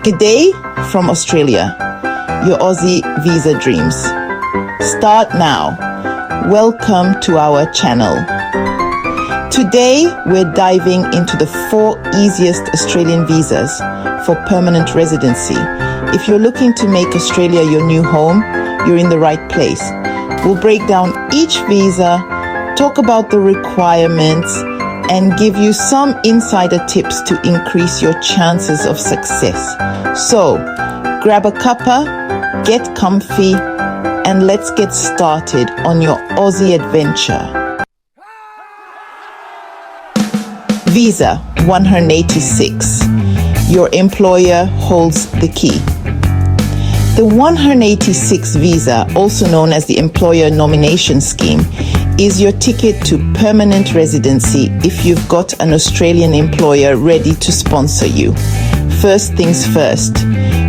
G'day from Australia, your Aussie visa dreams. Start now. Welcome to our channel. Today, we're diving into the 4 easiest Australian visas for permanent residency. If you're looking to make Australia your new home, you're in the right place. We'll break down each visa, talk about the requirements, and give you some insider tips to increase your chances of success. So, grab a cuppa, get comfy, and let's get started on your Aussie adventure. Visa 186. Your employer holds the key. The 186 visa, also known as the Employer Nomination Scheme, is your ticket to permanent residency if you've got an Australian employer ready to sponsor you. First things first,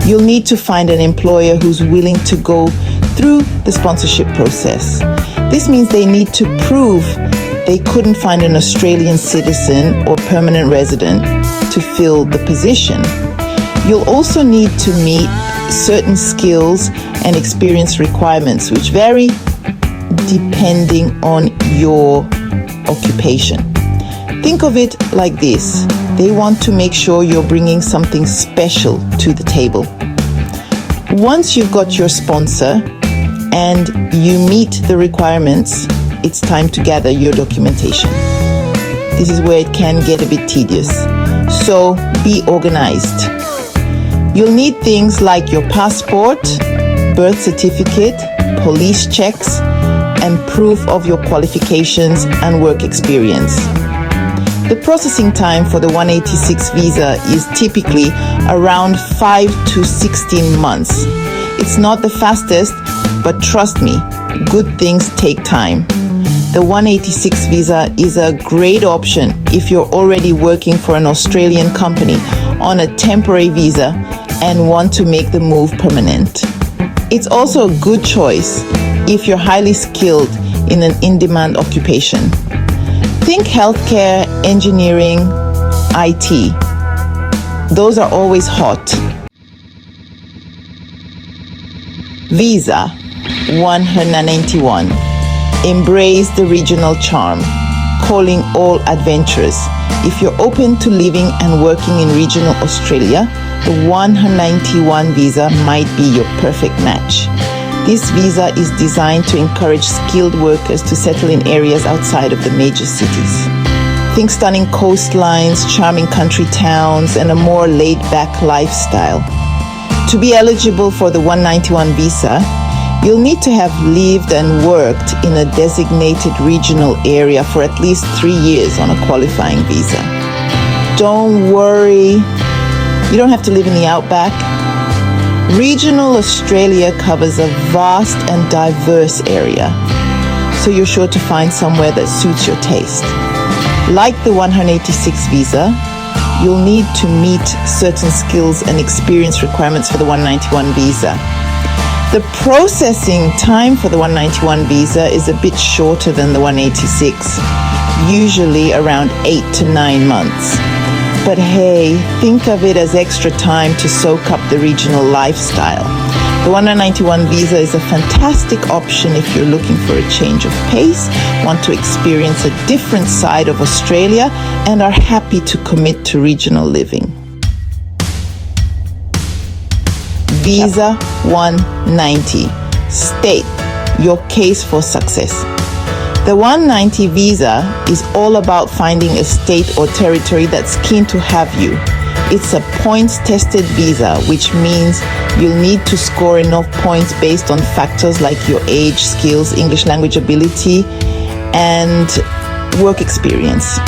you'll need to find an employer who's willing to go through the sponsorship process. This means they need to prove they couldn't find an Australian citizen or permanent resident to fill the position. You'll also need to meet certain skills and experience requirements, which vary depending on your occupation. Think of it like this. They want to make sure you're bringing something special to the table. Once you've got your sponsor and you meet the requirements, it's time to gather your documentation. This is where it can get a bit tedious. So be organized. You'll need things like your passport, birth certificate, police checks, and proof of your qualifications and work experience. The processing time for the 186 visa is typically around 5 to 16 months. It's not the fastest, but trust me, good things take time. The 186 visa is a great option if you're already working for an Australian company on a temporary visa and want to make the move permanent. It's also a good choice if you're highly skilled in an in-demand occupation. Think healthcare, engineering, IT. Those are always hot. Visa 191. Embrace the regional charm, calling all adventurers. If you're open to living and working in regional Australia, the 191 visa might be your perfect match. This visa is designed to encourage skilled workers to settle in areas outside of the major cities. Think stunning coastlines, charming country towns, and a more laid-back lifestyle. To be eligible for the 191 visa, you'll need to have lived and worked in a designated regional area for at least 3 years on a qualifying visa. Don't worry, you don't have to live in the outback. Regional Australia covers a vast and diverse area, so you're sure to find somewhere that suits your taste. Like the 186 visa, you'll need to meet certain skills and experience requirements for the 191 visa. The processing time for the 191 visa is a bit shorter than the 186, usually around 8 to 9 months. But hey, think of it as extra time to soak up the regional lifestyle. The 191 visa is a fantastic option if you're looking for a change of pace, want to experience a different side of Australia, and are happy to commit to regional living. Visa 190. State your case for success. The 190 visa is all about finding a state or territory that's keen to have you. It's a points-tested visa, which means you'll need to score enough points based on factors like your age, skills, English language ability, and work experience.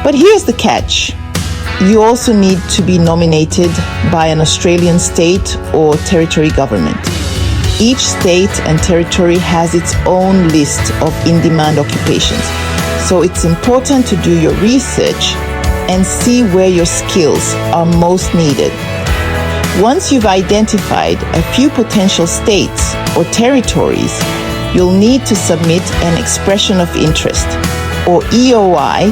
But here's the catch. You also need to be nominated by an Australian state or territory government. Each state and territory has its own list of in-demand occupations, so it's important to do your research and see where your skills are most needed. Once you've identified a few potential states or territories, you'll need to submit an expression of interest, or EOI,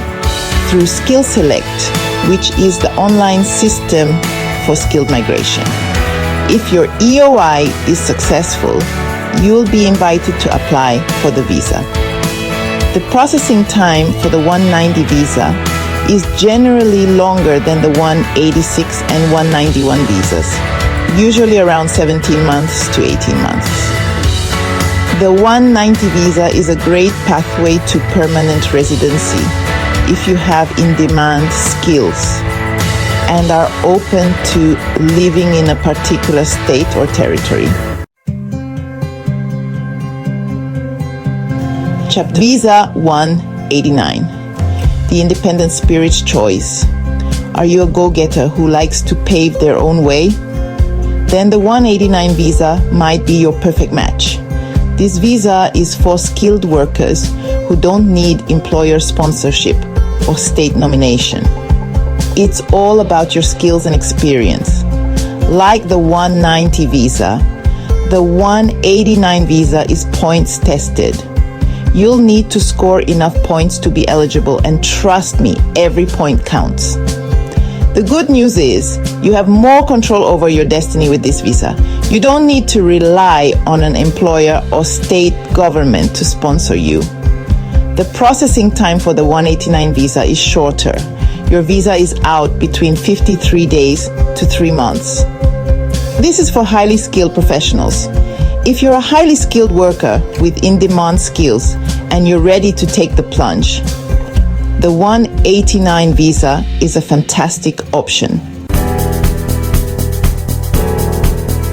through Skill Select, which is the online system for skilled migration. If your EOI is successful, you'll be invited to apply for the visa. The processing time for the 190 visa is generally longer than the 186 and 191 visas, usually around 17 months to 18 months. The 190 visa is a great pathway to permanent residency if you have in-demand skills and are open to living in a particular state or territory. Chapter Visa 189, the independent spirit's choice. Are you a go-getter who likes to pave their own way? Then the 189 visa might be your perfect match. This visa is for skilled workers who don't need employer sponsorship or state nomination. It's all about your skills and experience. Like the 190 visa, the 189 visa is points tested. You'll need to score enough points to be eligible, and trust me, every point counts. The good news is you have more control over your destiny with this visa. You don't need to rely on an employer or state government to sponsor you. The processing time for the 189 visa is shorter. Your visa is out between 53 days to 3 months. This is for highly skilled professionals. If you're a highly skilled worker with in-demand skills and you're ready to take the plunge, the 189 visa is a fantastic option.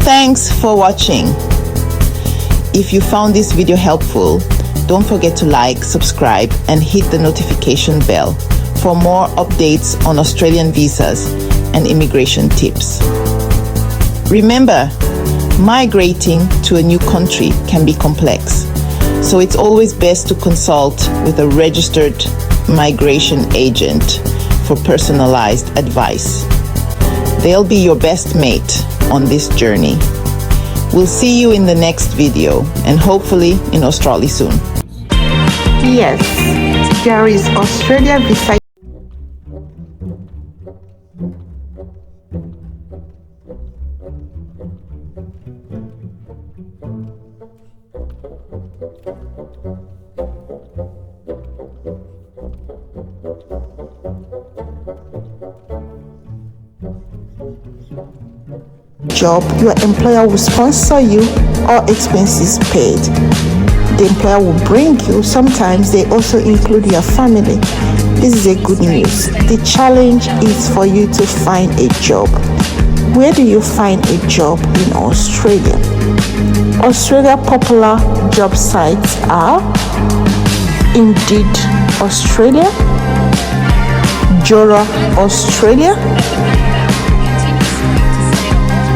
Thanks for watching. If you found this video helpful, don't forget to like, subscribe, and hit the notification bell for more updates on Australian visas and immigration tips. Remember, migrating to a new country can be complex, so it's always best to consult with a registered migration agent for personalized advice. They'll be your best mate on this journey. We'll see you in the next video, and hopefully in Australia soon. Yes, there is Australia visa. Job, your employer will sponsor you, all expenses paid. The employer will bring you. Sometimes they also include your family. This is a good news. The challenge is for you to find a job. Where do you find a job in Australia? Australia popular job sites are Indeed Australia, Jora Australia,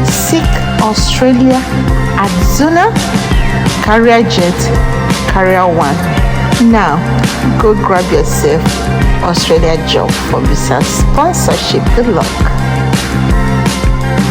Seek Australia, Adzuna, CareerJet, Career One. Now, go grab yourself Australia job for visa sponsorship. Good luck.